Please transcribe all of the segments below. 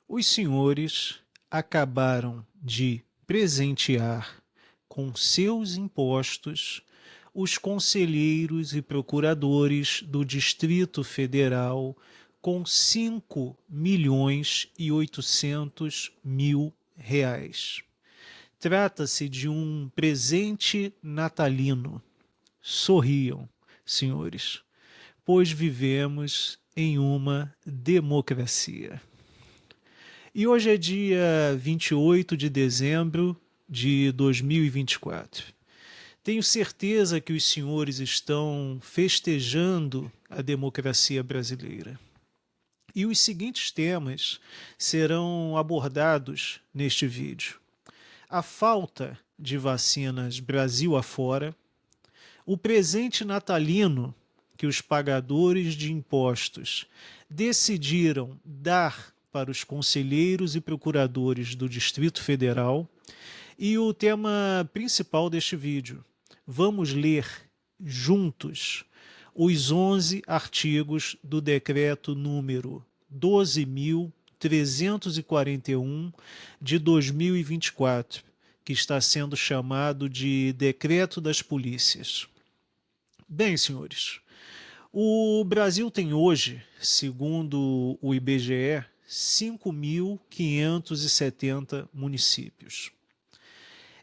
Os senhores acabaram de presentear com seus impostos os conselheiros e procuradores do Distrito Federal com 5.800.000 reais. Trata-se de um presente natalino. Sorriam, senhores, pois vivemos em uma democracia. E hoje é dia 28 de dezembro de 2024. Tenho certeza que os senhores estão festejando a democracia brasileira. E os seguintes temas serão abordados neste vídeo: a falta de vacinas Brasil afora, o presente natalino que os pagadores de impostos decidiram dar para os conselheiros e procuradores do Distrito Federal e o tema principal deste vídeo. Vamos ler juntos os 11 artigos do decreto número 12.341 de 2024, que está sendo chamado de Decreto das Polícias. Bem, senhores, o Brasil tem hoje, segundo o IBGE, 5.570 municípios.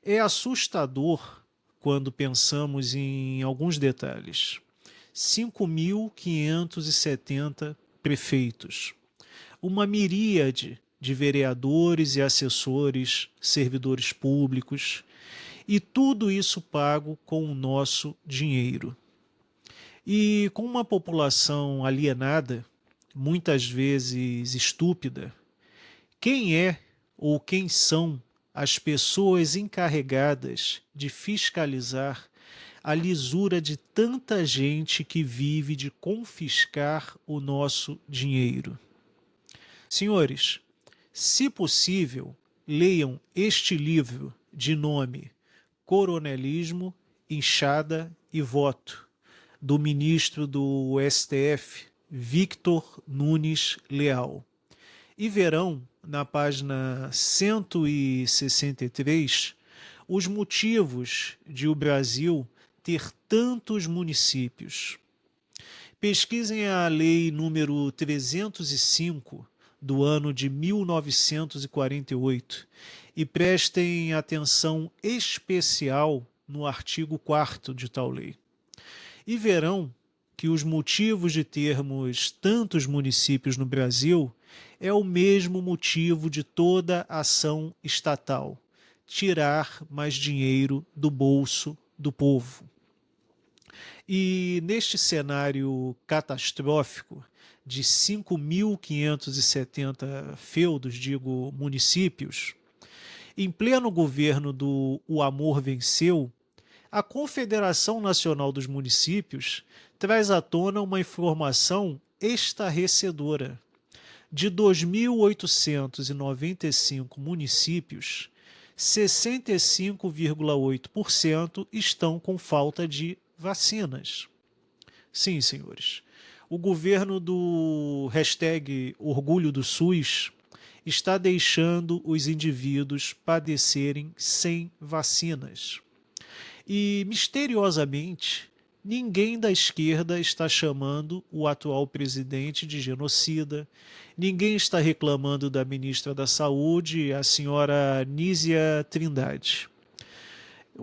É assustador quando pensamos em alguns detalhes. 5.570 prefeitos, uma miríade de vereadores e assessores, servidores públicos, e tudo isso pago com o nosso dinheiro. E com uma população alienada, muitas vezes estúpida, quem é ou quem são as pessoas encarregadas de fiscalizar a lisura de tanta gente que vive de confiscar o nosso dinheiro? Senhores, se possível, leiam este livro de nome Coronelismo, Inchada e Voto, do ministro do STF, Victor Nunes Leal. E verão, na página 163, os motivos de o Brasil ter tantos municípios. Pesquisem a lei número 305 do ano de 1948 e prestem atenção especial no artigo 4º de tal lei. E verão que os motivos de termos tantos municípios no Brasil é o mesmo motivo de toda ação estatal: tirar mais dinheiro do bolso do povo. E neste cenário catastrófico de 5.570 feudos, digo municípios, em pleno governo do O Amor Venceu, a Confederação Nacional dos Municípios traz à tona uma informação estarrecedora. De 2.895 municípios, 65,8% estão com falta de vacinas. Sim, senhores, o governo do #Orgulho do SUS está deixando os indivíduos padecerem sem vacinas. E, misteriosamente, ninguém da esquerda está chamando o atual presidente de genocida, ninguém está reclamando da ministra da Saúde, a senhora Nízia Trindade.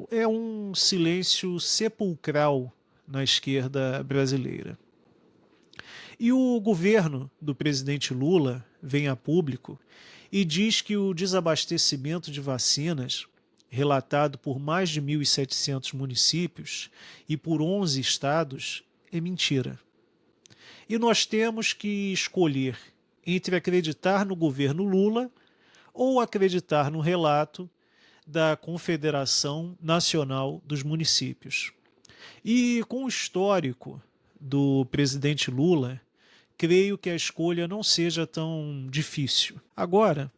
É um silêncio sepulcral na esquerda brasileira. E o governo do presidente Lula vem a público e diz que o desabastecimento de vacinas, relatado por mais de 1.700 municípios e por 11 estados, é mentira. E nós temos que escolher entre acreditar no governo Lula ou acreditar no relato da Confederação Nacional dos Municípios. E com o histórico do presidente Lula, creio que a escolha não seja tão difícil. Agora,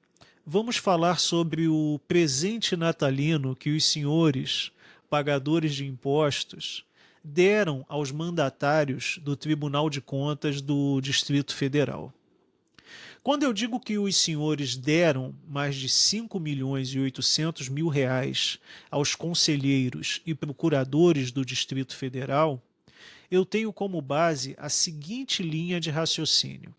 vamos falar sobre o presente natalino que os senhores pagadores de impostos deram aos mandatários do Tribunal de Contas do Distrito Federal. Quando eu digo que os senhores deram mais de 5.800.000 reais aos conselheiros e procuradores do Distrito Federal, eu tenho como base a seguinte linha de raciocínio.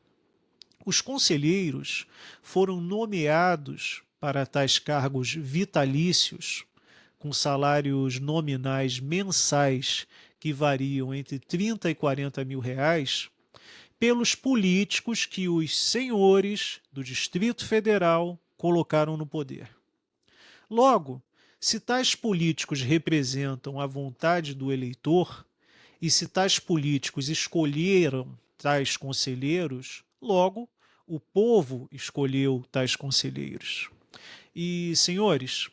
Os conselheiros foram nomeados para tais cargos vitalícios, com salários nominais mensais que variam entre 30 e 40 mil reais, pelos políticos que os senhores do Distrito Federal colocaram no poder. Logo, se tais políticos representam a vontade do eleitor, e se tais políticos escolheram tais conselheiros, logo, o povo escolheu tais conselheiros. E, senhores,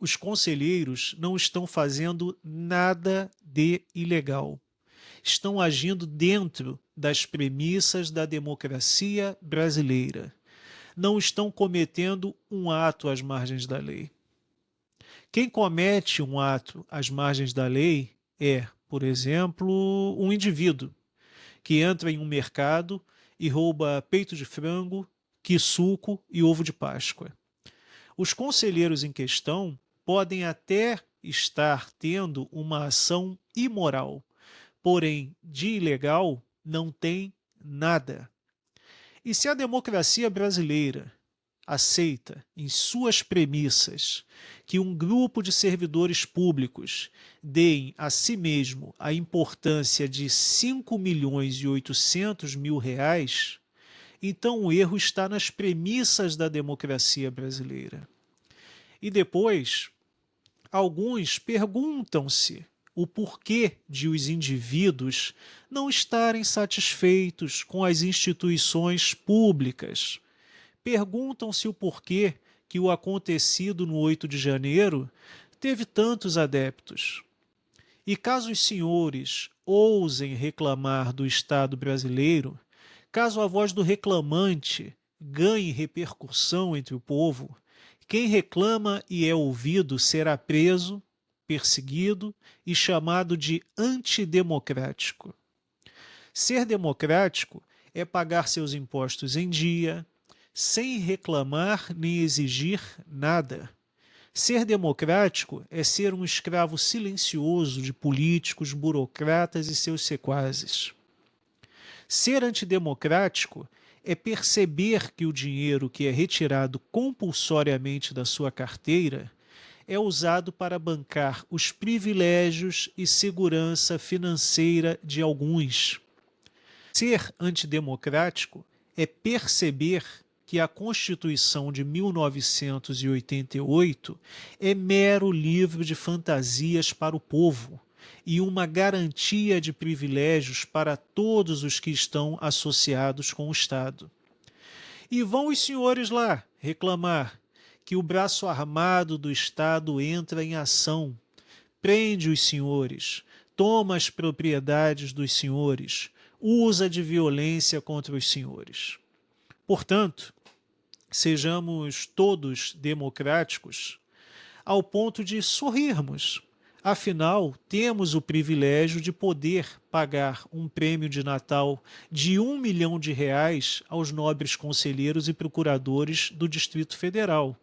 os conselheiros não estão fazendo nada de ilegal. Estão agindo dentro das premissas da democracia brasileira. Não estão cometendo um ato às margens da lei. Quem comete um ato às margens da lei é, por exemplo, um indivíduo que entra em um mercado e rouba peito de frango, quiçuco e ovo de Páscoa. Os conselheiros em questão podem até estar tendo uma ação imoral, porém, de ilegal não tem nada. E se a democracia brasileira aceita, em suas premissas, que um grupo de servidores públicos deem a si mesmo a importância de 5.800.000 reais, então o erro está nas premissas da democracia brasileira. E depois, alguns perguntam-se o porquê de os indivíduos não estarem satisfeitos com as instituições públicas. Perguntam-se o porquê que o acontecido no 8 de janeiro teve tantos adeptos. E caso os senhores ousem reclamar do Estado brasileiro, caso a voz do reclamante ganhe repercussão entre o povo, quem reclama e é ouvido será preso, perseguido e chamado de antidemocrático. Ser democrático é pagar seus impostos em dia, sem reclamar nem exigir nada. Ser democrático é ser um escravo silencioso de políticos, burocratas e seus sequazes. Ser antidemocrático é perceber que o dinheiro que é retirado compulsoriamente da sua carteira é usado para bancar os privilégios e segurança financeira de alguns. Ser antidemocrático é perceber que a Constituição de 1988 é mero livro de fantasias para o povo e uma garantia de privilégios para todos os que estão associados com o Estado. E vão os senhores lá reclamar que o braço armado do Estado entra em ação, prende os senhores, toma as propriedades dos senhores, usa de violência contra os senhores. Portanto, sejamos todos democráticos ao ponto de sorrirmos. Afinal, temos o privilégio de poder pagar um prêmio de Natal de R$ 1 milhão aos nobres conselheiros e procuradores do Distrito Federal.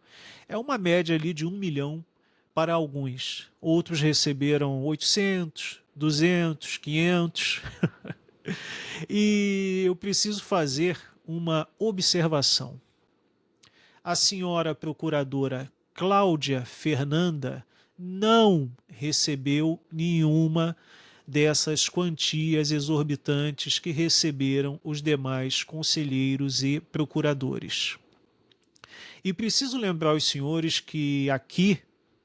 É uma média ali de 1 milhão para alguns. Outros receberam 800, 200, 500. E eu preciso fazer uma observação. A senhora procuradora Cláudia Fernanda não recebeu nenhuma dessas quantias exorbitantes que receberam os demais conselheiros e procuradores. E preciso lembrar os senhores que aqui,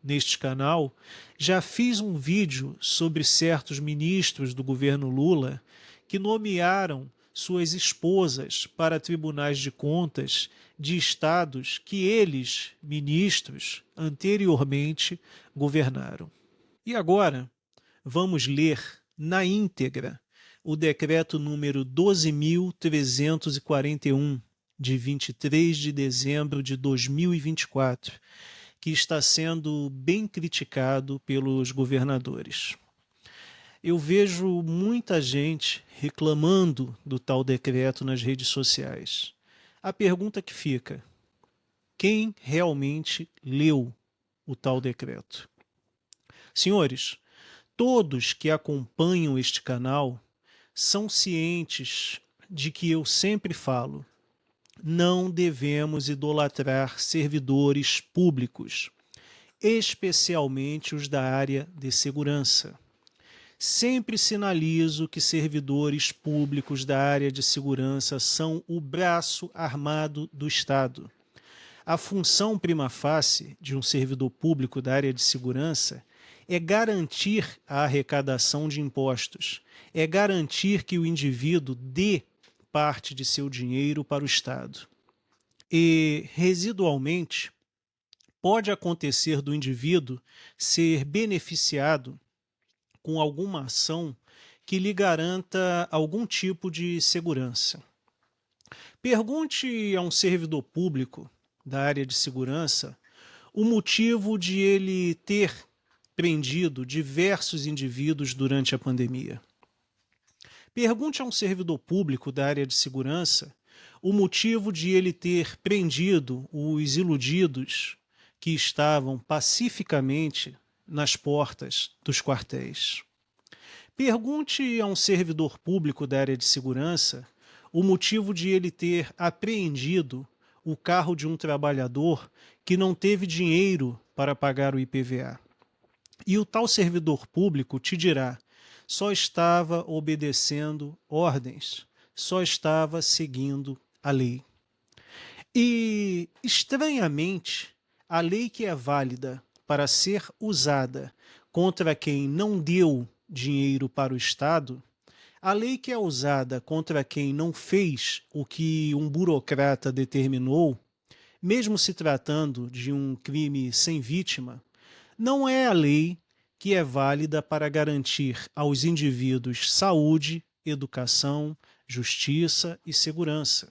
neste canal, já fiz um vídeo sobre certos ministros do governo Lula que nomearam suas esposas para tribunais de contas de estados que eles, ministros, anteriormente governaram. E agora, vamos ler na íntegra o decreto número 12.341, de 23 de dezembro de 2024, que está sendo bem criticado pelos governadores. Eu vejo muita gente reclamando do tal decreto nas redes sociais. A pergunta que fica: quem realmente leu o tal decreto? Senhores, todos que acompanham este canal são cientes de que eu sempre falo: não devemos idolatrar servidores públicos, especialmente os da área de segurança. Sempre sinalizo que servidores públicos da área de segurança são o braço armado do Estado. A função prima facie de um servidor público da área de segurança é garantir a arrecadação de impostos, é garantir que o indivíduo dê parte de seu dinheiro para o Estado. E, residualmente, pode acontecer do indivíduo ser beneficiado com alguma ação que lhe garanta algum tipo de segurança. Pergunte a um servidor público da área de segurança o motivo de ele ter prendido diversos indivíduos durante a pandemia. Pergunte a um servidor público da área de segurança o motivo de ele ter prendido os iludidos que estavam pacificamente nas portas dos quartéis. Pergunte a um servidor público da área de segurança o motivo de ele ter apreendido o carro de um trabalhador que não teve dinheiro para pagar o IPVA. E o tal servidor público te dirá: só estava obedecendo ordens, só estava seguindo a lei. E, estranhamente, a lei que é válida para ser usada contra quem não deu dinheiro para o Estado, a lei que é usada contra quem não fez o que um burocrata determinou, mesmo se tratando de um crime sem vítima, não é a lei que é válida para garantir aos indivíduos saúde, educação, justiça e segurança.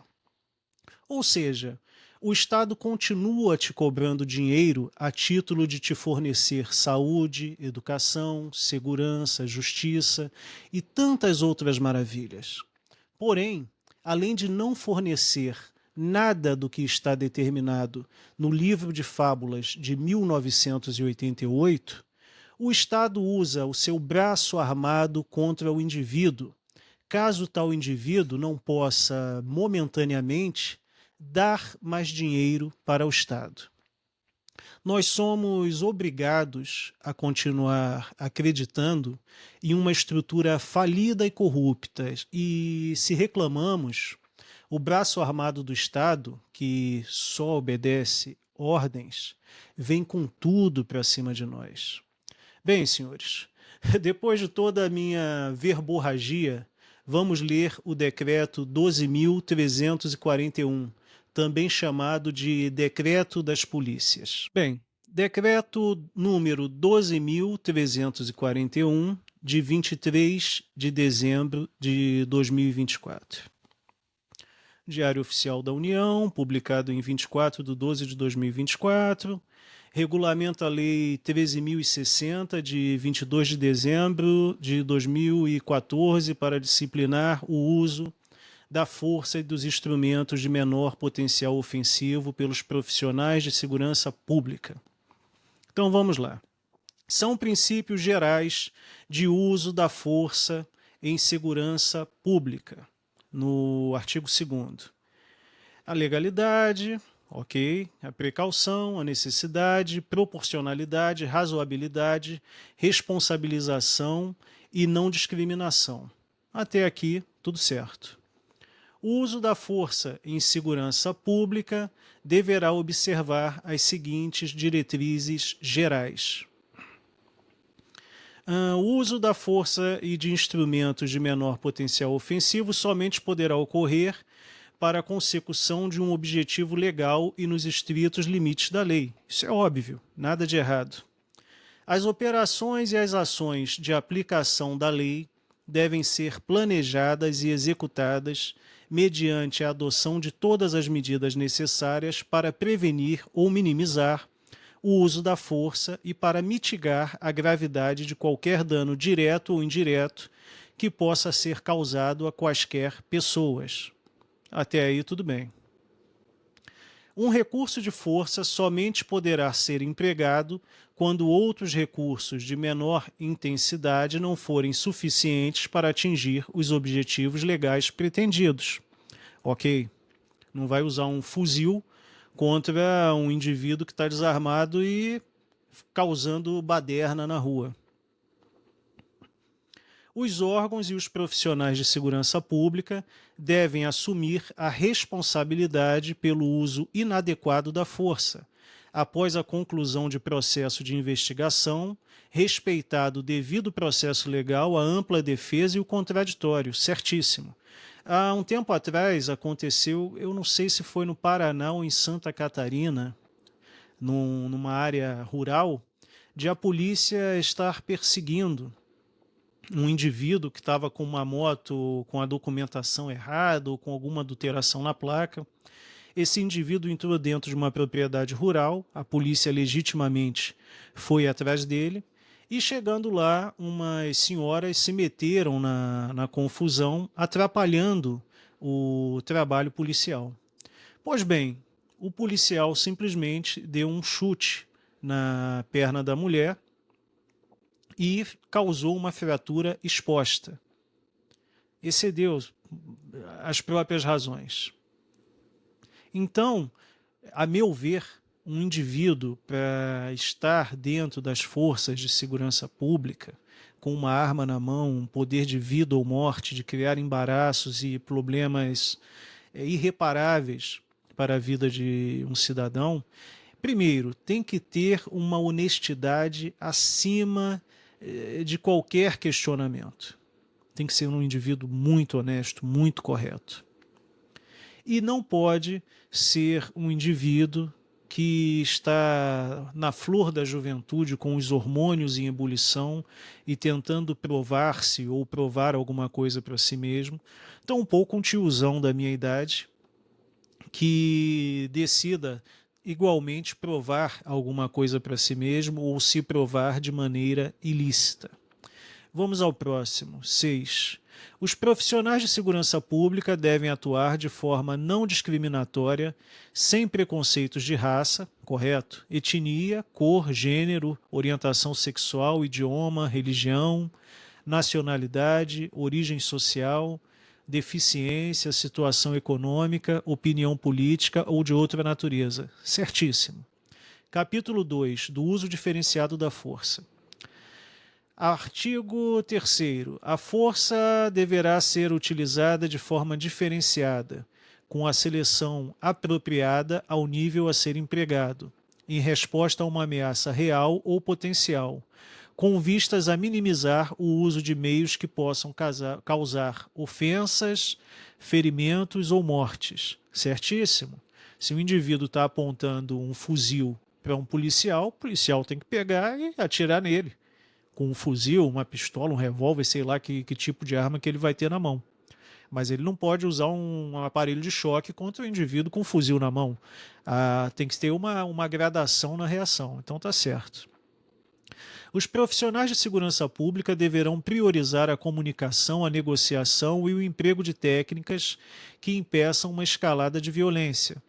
Ou seja, o Estado continua te cobrando dinheiro a título de te fornecer saúde, educação, segurança, justiça e tantas outras maravilhas. Porém, além de não fornecer nada do que está determinado no livro de fábulas de 1988, o Estado usa o seu braço armado contra o indivíduo, caso tal indivíduo não possa, momentaneamente, dar mais dinheiro para o Estado. Nós somos obrigados a continuar acreditando em uma estrutura falida e corrupta, e se reclamamos, o braço armado do Estado, que só obedece ordens, vem com tudo para cima de nós. Bem, senhores, depois de toda a minha verborragia, vamos ler o decreto 12.341, também chamado de Decreto das Polícias. Bem, decreto número 12.341, de 23 de dezembro de 2024. Diário Oficial da União, publicado em 24/12/2024, regulamenta a Lei 13.060, de 22 de dezembro de 2014, para disciplinar o uso da força e dos instrumentos de menor potencial ofensivo pelos profissionais de segurança pública. Então vamos lá. São princípios gerais de uso da força em segurança pública, no artigo 2º. A legalidade, ok, a precaução, a necessidade, proporcionalidade, razoabilidade, responsabilização e não discriminação. Até aqui, tudo certo. O uso da força em segurança pública deverá observar as seguintes diretrizes gerais. O uso da força e de instrumentos de menor potencial ofensivo somente poderá ocorrer para a consecução de um objetivo legal e nos estritos limites da lei. Isso é óbvio, nada de errado. As operações e as ações de aplicação da lei devem ser planejadas e executadas mediante a adoção de todas as medidas necessárias para prevenir ou minimizar o uso da força e para mitigar a gravidade de qualquer dano direto ou indireto que possa ser causado a quaisquer pessoas. Até aí tudo bem. Um recurso de força somente poderá ser empregado quando outros recursos de menor intensidade não forem suficientes para atingir os objetivos legais pretendidos. Ok? Não vai usar um fuzil contra um indivíduo que está desarmado e causando baderna na rua. Os órgãos e os profissionais de segurança pública devem assumir a responsabilidade pelo uso inadequado da força, após a conclusão de processo de investigação, respeitado o devido processo legal, a ampla defesa e o contraditório. Certíssimo. Há um tempo atrás aconteceu, eu não sei se foi no Paraná ou em Santa Catarina, numa área rural, de a polícia estar perseguindo um indivíduo que estava com uma moto com a documentação errada ou com alguma adulteração na placa. Esse indivíduo entrou dentro de uma propriedade rural, a polícia legitimamente foi atrás dele, e chegando lá, umas senhoras se meteram na confusão, atrapalhando o trabalho policial. Pois bem, o policial simplesmente deu um chute na perna da mulher e causou uma fratura exposta. Excedeu as próprias razões. Então, a meu ver, um indivíduo, para estar dentro das forças de segurança pública, com uma arma na mão, um poder de vida ou morte, de criar embaraços e problemas irreparáveis para a vida de um cidadão, primeiro, tem que ter uma honestidade acima de qualquer questionamento. Tem que ser um indivíduo muito honesto, muito correto. E não pode ser um indivíduo que está na flor da juventude, com os hormônios em ebulição e tentando provar-se ou provar alguma coisa para si mesmo. Então, um pouco um tiozão da minha idade que decida igualmente provar alguma coisa para si mesmo ou se provar de maneira ilícita. Vamos ao próximo. 6. Os profissionais de segurança pública devem atuar de forma não discriminatória, sem preconceitos de raça, correto? Etnia, cor, gênero, orientação sexual, idioma, religião, nacionalidade, origem social, deficiência, situação econômica, opinião política ou de outra natureza. Certíssimo. Capítulo 2. Do uso diferenciado da força. Artigo 3º. A força deverá ser utilizada de forma diferenciada, com a seleção apropriada ao nível a ser empregado, em resposta a uma ameaça real ou potencial, com vistas a minimizar o uso de meios que possam causar ofensas, ferimentos ou mortes. Certíssimo? Se o indivíduo está apontando um fuzil para um policial, o policial tem que pegar e atirar nele, com um fuzil, uma pistola, um revólver, sei lá que tipo de arma que ele vai ter na mão. Mas ele não pode usar um aparelho de choque contra o indivíduo com um fuzil na mão. Tem que ter uma gradação na reação. Então tá certo. Os profissionais de segurança pública deverão priorizar a comunicação, a negociação e o emprego de técnicas que impeçam uma escalada de violência.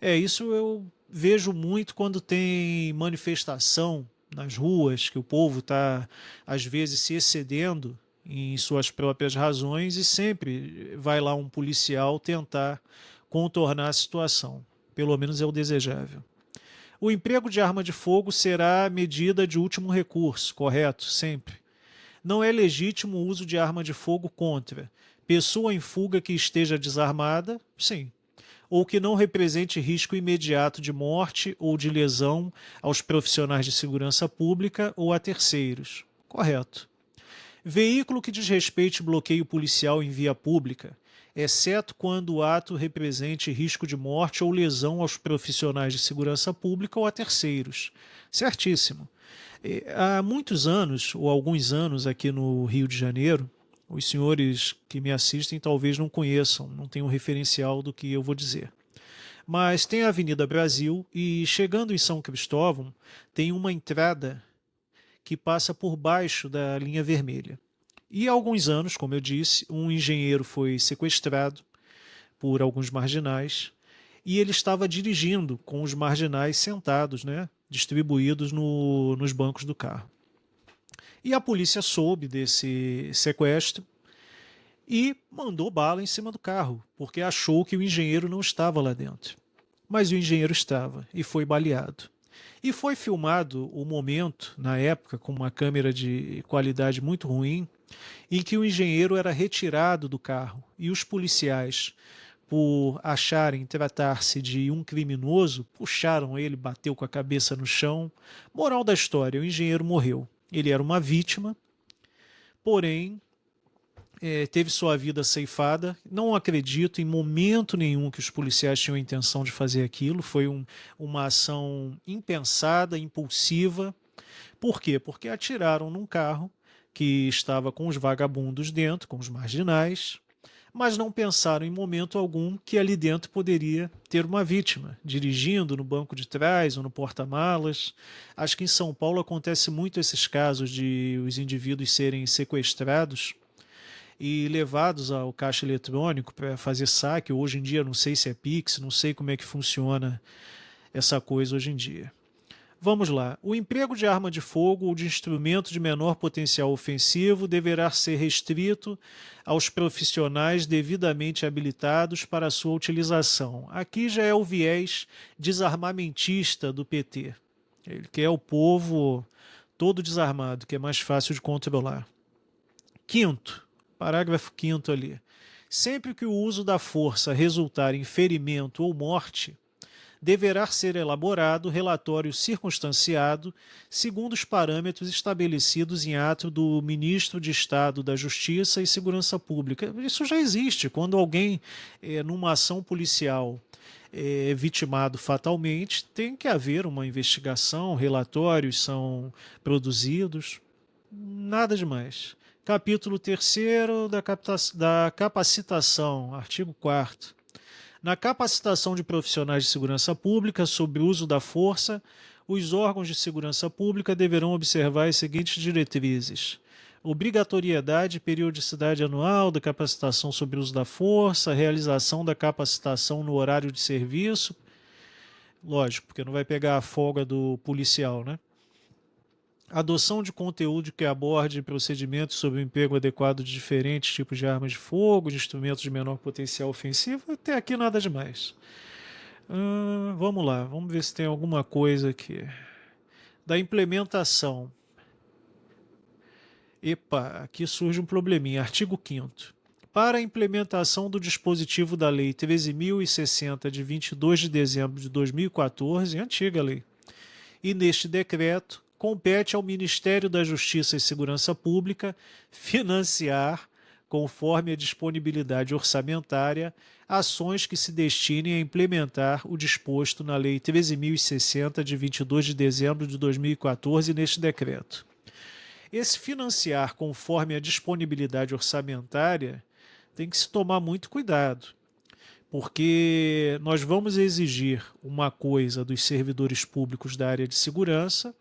Isso eu vejo muito quando tem manifestação nas ruas, que o povo está, às vezes, se excedendo em suas próprias razões e sempre vai lá um policial tentar contornar a situação. Pelo menos é o desejável. O emprego de arma de fogo será medida de último recurso, correto? Sempre. Não é legítimo o uso de arma de fogo contra pessoa em fuga que esteja desarmada, sim, ou que não represente risco imediato de morte ou de lesão aos profissionais de segurança pública ou a terceiros. Correto. Veículo que desrespeite bloqueio policial em via pública, exceto quando o ato represente risco de morte ou lesão aos profissionais de segurança pública ou a terceiros. Certíssimo. Há muitos anos, ou alguns anos aqui no Rio de Janeiro, os senhores que me assistem talvez não conheçam, não tenham referencial do que eu vou dizer. Mas tem a Avenida Brasil e, chegando em São Cristóvão, tem uma entrada que passa por baixo da linha vermelha. E há alguns anos, como eu disse, um engenheiro foi sequestrado por alguns marginais e ele estava dirigindo com os marginais sentados, né, distribuídos nos bancos do carro. E a polícia soube desse sequestro e mandou bala em cima do carro, porque achou que o engenheiro não estava lá dentro. Mas o engenheiro estava e foi baleado. E foi filmado o momento, na época, com uma câmera de qualidade muito ruim, em que o engenheiro era retirado do carro e os policiais, por acharem tratar-se de um criminoso, puxaram ele, bateu com a cabeça no chão. Moral da história, o engenheiro morreu. Ele era uma vítima, porém teve sua vida ceifada. Não acredito em momento nenhum que os policiais tinham a intenção de fazer aquilo. Foi uma ação impensada, impulsiva. Por quê? Porque atiraram num carro que estava com os vagabundos dentro, com os marginais, mas não pensaram em momento algum que ali dentro poderia ter uma vítima, dirigindo no banco de trás ou no porta-malas. Acho que em São Paulo acontece muito esses casos de os indivíduos serem sequestrados e levados ao caixa eletrônico para fazer saque. Hoje em dia não sei se é Pix, não sei como é que funciona essa coisa hoje em dia. Vamos lá. O emprego de arma de fogo ou de instrumento de menor potencial ofensivo deverá ser restrito aos profissionais devidamente habilitados para a sua utilização. Aqui já é o viés desarmamentista do PT. Ele quer o povo todo desarmado, que é mais fácil de controlar. Quinto, parágrafo 5º ali. Sempre que o uso da força resultar em ferimento ou morte, deverá ser elaborado relatório circunstanciado segundo os parâmetros estabelecidos em ato do Ministro de Estado da Justiça e Segurança Pública. Isso já existe. Quando alguém, numa ação policial, é vitimado fatalmente, tem que haver uma investigação, relatórios são produzidos. Nada demais. Capítulo 3º da capacitação, artigo 4º. Na capacitação de profissionais de segurança pública sobre o uso da força, os órgãos de segurança pública deverão observar as seguintes diretrizes: obrigatoriedade e periodicidade anual da capacitação sobre o uso da força, realização da capacitação no horário de serviço, lógico, porque não vai pegar a folga do policial, né? Adoção de conteúdo que aborde procedimentos sobre o emprego adequado de diferentes tipos de armas de fogo, de instrumentos de menor potencial ofensivo. Até aqui nada demais. Vamos lá, vamos ver se tem alguma coisa aqui. Da implementação. Epa, aqui surge um probleminha. Artigo 5º. Para a implementação do dispositivo da Lei 13.060, de 22 de dezembro de 2014, antiga lei, e neste decreto, compete ao Ministério da Justiça e Segurança Pública financiar, conforme a disponibilidade orçamentária, ações que se destinem a implementar o disposto na Lei 13.060, de 22 de dezembro de 2014, neste decreto. Esse financiar conforme a disponibilidade orçamentária tem que se tomar muito cuidado, porque nós vamos exigir uma coisa dos servidores públicos da área de segurança,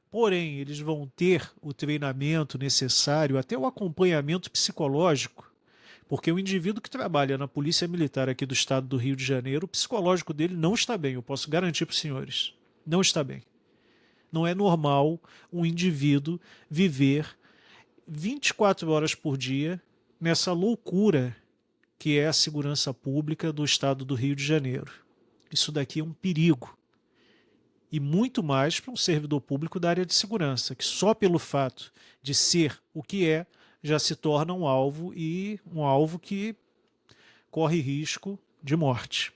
porém eles vão ter o treinamento necessário, até o acompanhamento psicológico, porque o indivíduo que trabalha na Polícia Militar aqui do estado do Rio de Janeiro, o psicológico dele não está bem, eu posso garantir para os senhores, não está bem. Não é normal um indivíduo viver 24 horas por dia nessa loucura que é a segurança pública do estado do Rio de Janeiro. Isso daqui é um perigo. E muito mais para um servidor público da área de segurança, que só pelo fato de ser o que é, já se torna um alvo, e um alvo que corre risco de morte.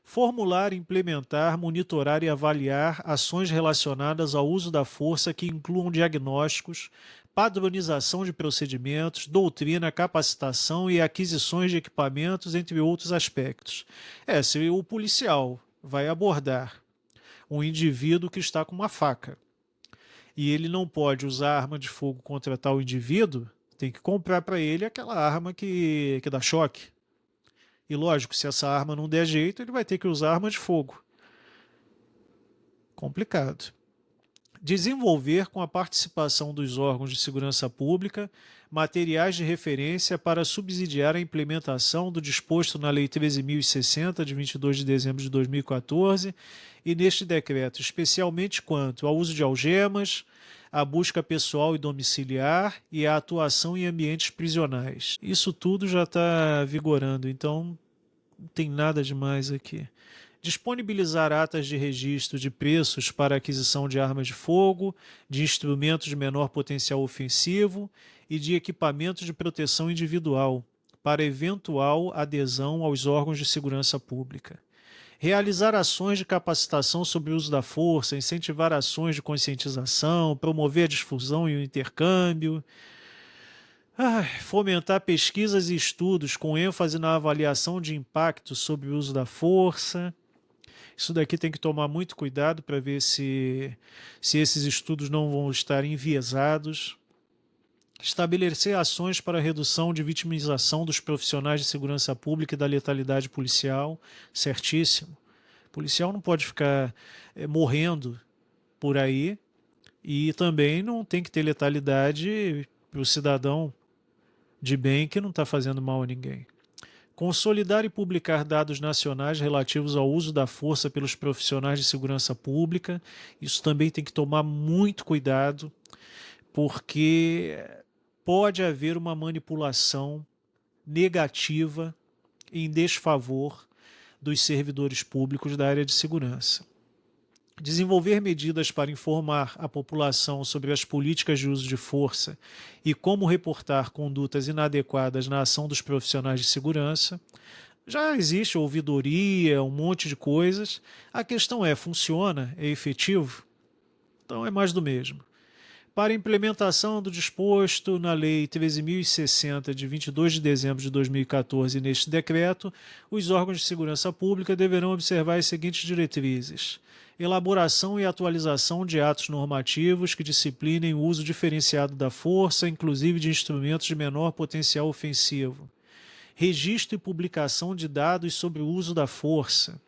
Formular, implementar, monitorar e avaliar ações relacionadas ao uso da força que incluam diagnósticos, padronização de procedimentos, doutrina, capacitação e aquisições de equipamentos, entre outros aspectos. Se o policial vai abordar um indivíduo que está com uma faca e ele não pode usar arma de fogo contra tal indivíduo, tem que comprar para ele aquela arma que dá choque. E lógico, se essa arma não der jeito, ele vai ter que usar arma de fogo. Complicado. Desenvolver, com a participação dos órgãos de segurança pública, materiais de referência para subsidiar a implementação do disposto na Lei 13.060, de 22 de dezembro de 2014, e neste decreto, especialmente quanto ao uso de algemas, a busca pessoal e domiciliar e a atuação em ambientes prisionais. Isso tudo já está vigorando, então não tem nada demais aqui. Disponibilizar atas de registro de preços para aquisição de armas de fogo, de instrumentos de menor potencial ofensivo e de equipamentos de proteção individual, para eventual adesão aos órgãos de segurança pública. Realizar ações de capacitação sobre o uso da força, incentivar ações de conscientização, promover a difusão e o intercâmbio. Fomentar pesquisas e estudos com ênfase na avaliação de impacto sobre o uso da força. Isso daqui tem que tomar muito cuidado para ver se esses estudos não vão estar enviesados. Estabelecer ações para a redução de vitimização dos profissionais de segurança pública e da letalidade policial. Certíssimo. O policial não pode ficar morrendo por aí e também não tem que ter letalidade para o cidadão de bem que não está fazendo mal a ninguém. Consolidar e publicar dados nacionais relativos ao uso da força pelos profissionais de segurança pública. Isso também tem que tomar muito cuidado, porque pode haver uma manipulação negativa em desfavor dos servidores públicos da área de segurança. Desenvolver medidas para informar a população sobre as políticas de uso de força e como reportar condutas inadequadas na ação dos profissionais de segurança. Já existe ouvidoria, um monte de coisas. A questão é, funciona? É efetivo? Então é mais do mesmo. Para a implementação do disposto na Lei 13.060, de 22 de dezembro de 2014, neste decreto, os órgãos de segurança pública deverão observar as seguintes diretrizes: elaboração e atualização de atos normativos que disciplinem o uso diferenciado da força, inclusive de instrumentos de menor potencial ofensivo. Registro e publicação de dados sobre o uso da força.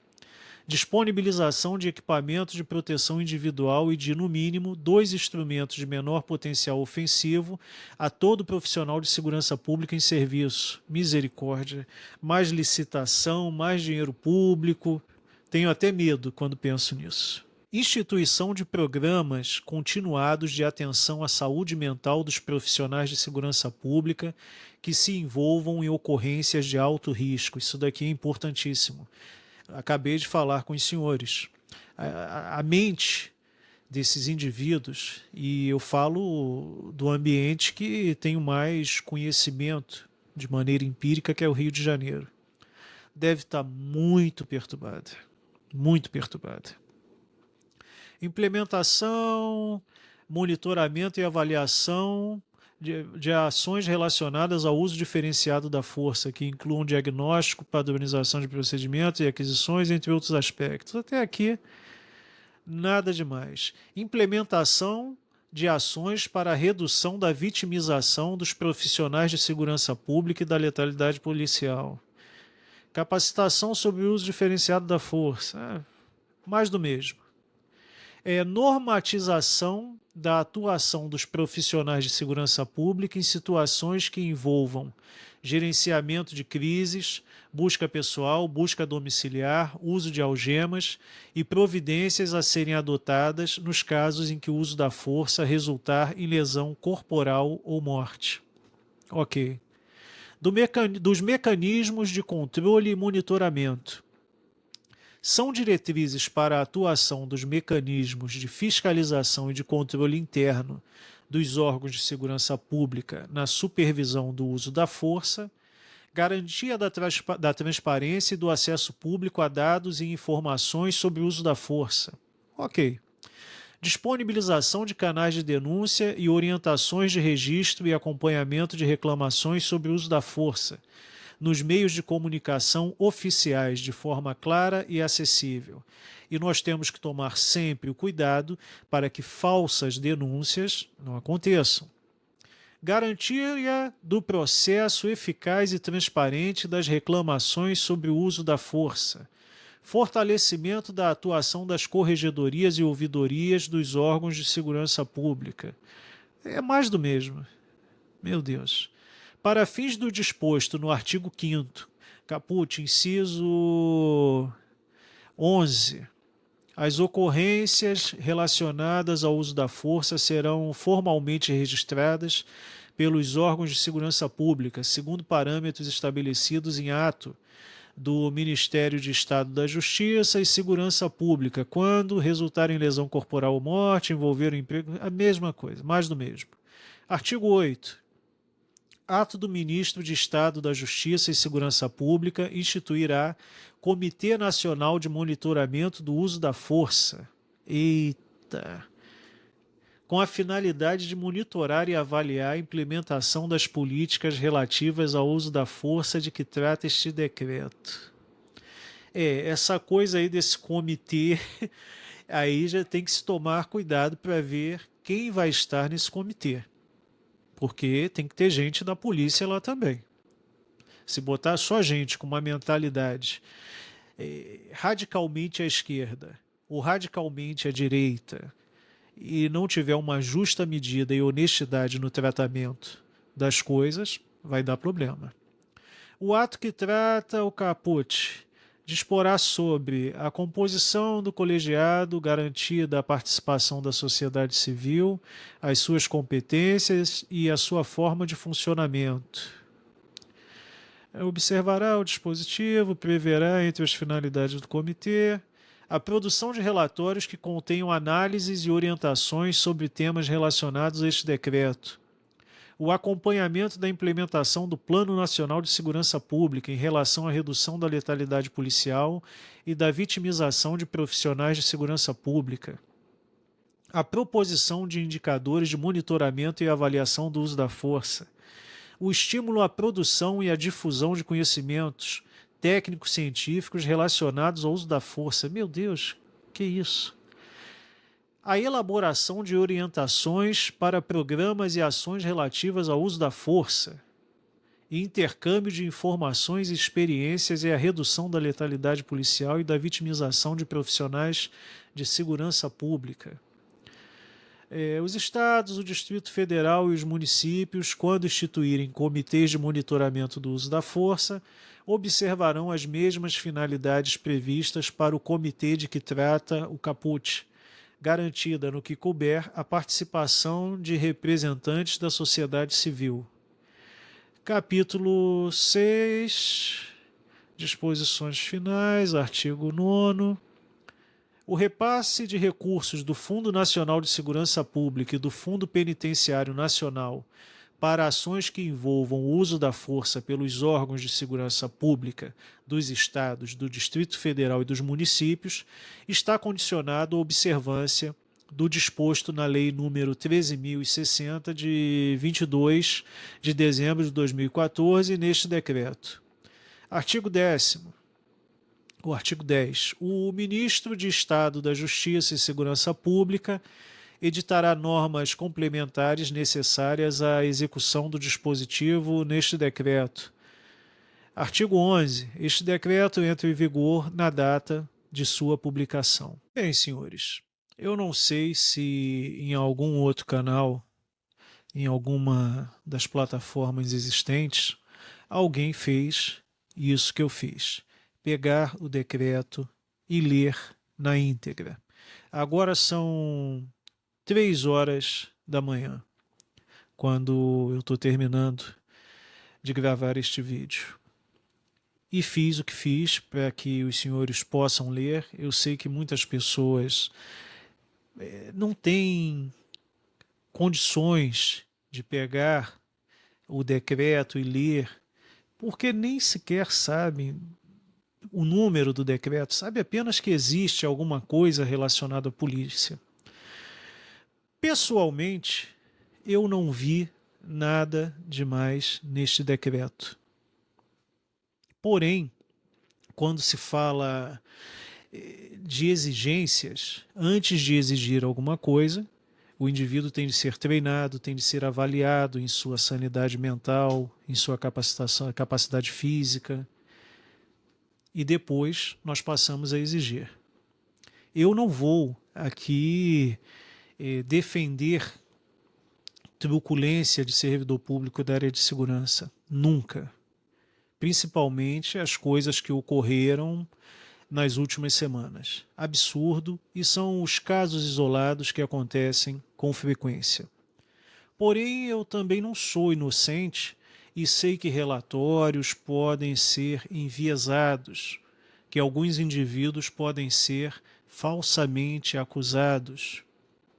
Disponibilização de equipamentos de proteção individual e de, no mínimo, 2 instrumentos de menor potencial ofensivo a todo profissional de segurança pública em serviço. Misericórdia. Mais licitação, mais dinheiro público. Tenho até medo quando penso nisso. Instituição de programas continuados de atenção à saúde mental dos profissionais de segurança pública que se envolvam em ocorrências de alto risco. Isso daqui é importantíssimo. Acabei de falar com os senhores. A mente desses indivíduos, e eu falo do ambiente que tenho mais conhecimento de maneira empírica, que é o Rio de Janeiro, deve estar muito perturbada. Muito perturbada. Implementação, monitoramento e avaliação de ações relacionadas ao uso diferenciado da força, que incluam diagnóstico, padronização de procedimentos e aquisições, entre outros aspectos. Até aqui, nada demais. Implementação de ações para a redução da vitimização dos profissionais de segurança pública e da letalidade policial. Capacitação sobre o uso diferenciado da força. Mais do mesmo. Normatização da atuação dos profissionais de segurança pública em situações que envolvam gerenciamento de crises, busca pessoal, busca domiciliar, uso de algemas e providências a serem adotadas nos casos em que o uso da força resultar em lesão corporal ou morte. Ok. Dos mecanismos de controle e monitoramento. São diretrizes para a atuação dos mecanismos de fiscalização e de controle interno dos órgãos de segurança pública na supervisão do uso da força, garantia da transparência e do acesso público a dados e informações sobre o uso da força. Ok. Disponibilização de canais de denúncia e orientações de registro e acompanhamento de reclamações sobre o uso da força nos meios de comunicação oficiais de forma clara e acessível. E nós temos que tomar sempre o cuidado para que falsas denúncias não aconteçam. Garantia do processo eficaz e transparente das reclamações sobre o uso da força. Fortalecimento da atuação das corregedorias e ouvidorias dos órgãos de segurança pública. É mais do mesmo. Meu Deus. Para fins do disposto no artigo 5º, caput, inciso 11, as ocorrências relacionadas ao uso da força serão formalmente registradas pelos órgãos de segurança pública, segundo parâmetros estabelecidos em ato do Ministério de Estado da Justiça e Segurança Pública, quando resultar em lesão corporal ou morte, envolver o emprego, a mesma coisa, mais do mesmo. Artigo 8. Ato do Ministro de Estado da Justiça e Segurança Pública instituirá Comitê Nacional de Monitoramento do Uso da Força. Eita! Com a finalidade de monitorar e avaliar a implementação das políticas relativas ao uso da força de que trata este decreto. Essa coisa aí desse comitê, aí já tem que se tomar cuidado para ver quem vai estar nesse comitê. Porque tem que ter gente da polícia lá também. Se botar só gente com uma mentalidade radicalmente à esquerda ou radicalmente à direita e não tiver uma justa medida e honestidade no tratamento das coisas, vai dar problema. O ato que trata o caput disporá sobre a composição do colegiado, garantida a participação da sociedade civil, as suas competências e a sua forma de funcionamento. Observará o dispositivo, preverá entre as finalidades do comitê a produção de relatórios que contenham análises e orientações sobre temas relacionados a este decreto, o acompanhamento da implementação do Plano Nacional de Segurança Pública em relação à redução da letalidade policial e da vitimização de profissionais de segurança pública, a proposição de indicadores de monitoramento e avaliação do uso da força, o estímulo à produção e à difusão de conhecimentos técnicos científicos relacionados ao uso da força. Meu Deus, que isso? A elaboração de orientações para programas e ações relativas ao uso da força, e intercâmbio de informações e experiências e a redução da letalidade policial e da vitimização de profissionais de segurança pública. Os estados, o Distrito Federal e os municípios, quando instituírem comitês de monitoramento do uso da força, observarão as mesmas finalidades previstas para o comitê de que trata o caput, garantida no que couber a participação de representantes da sociedade civil. Capítulo 6, disposições finais, artigo 9º. O repasse de recursos do Fundo Nacional de Segurança Pública e do Fundo Penitenciário Nacional para ações que envolvam o uso da força pelos órgãos de segurança pública dos estados, do Distrito Federal e dos municípios está condicionado à observância do disposto na Lei nº 13.060, de 22 de dezembro de 2014, neste decreto. Artigo 10º. O artigo 10. O ministro de Estado da Justiça e Segurança Pública editará normas complementares necessárias à execução do dispositivo neste decreto. Artigo 11. Este decreto entra em vigor na data de sua publicação. Bem, senhores, eu não sei se em algum outro canal, em alguma das plataformas existentes, alguém fez isso que eu fiz. Pegar o decreto e ler na íntegra. Agora são 3 horas da manhã, quando eu estou terminando de gravar este vídeo. E fiz o que fiz para que os senhores possam ler. Eu sei que muitas pessoas não têm condições de pegar o decreto e ler, porque nem sequer sabem o número do decreto, sabe apenas que existe alguma coisa relacionada à polícia. Pessoalmente, eu não vi nada demais neste decreto. Porém, quando se fala de exigências, antes de exigir alguma coisa, o indivíduo tem de ser treinado, tem de ser avaliado em sua sanidade mental, em sua capacidade física. e depois nós passamos a exigir. Eu não vou aqui defender truculência de servidor público da área de segurança. Nunca. Principalmente as coisas que ocorreram nas últimas semanas. Absurdo, e são os casos isolados que acontecem com frequência. Porém, eu também não sou inocente e sei que relatórios podem ser enviesados, que alguns indivíduos podem ser falsamente acusados,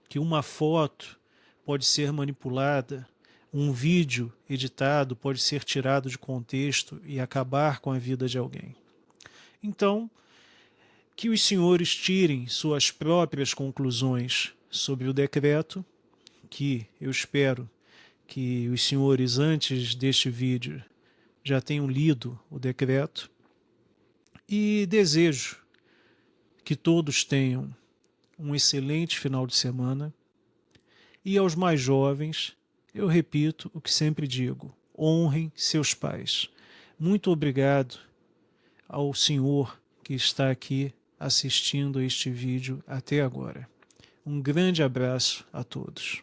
que uma foto pode ser manipulada, um vídeo editado pode ser tirado de contexto e acabar com a vida de alguém. Então, que os senhores tirem suas próprias conclusões sobre o decreto, que eu espero que os senhores, antes deste vídeo, já tenham lido o decreto, e desejo que todos tenham um excelente final de semana. E aos mais jovens, eu repito o que sempre digo: honrem seus pais. Muito obrigado ao senhor que está aqui assistindo a este vídeo até agora. Um grande abraço a todos.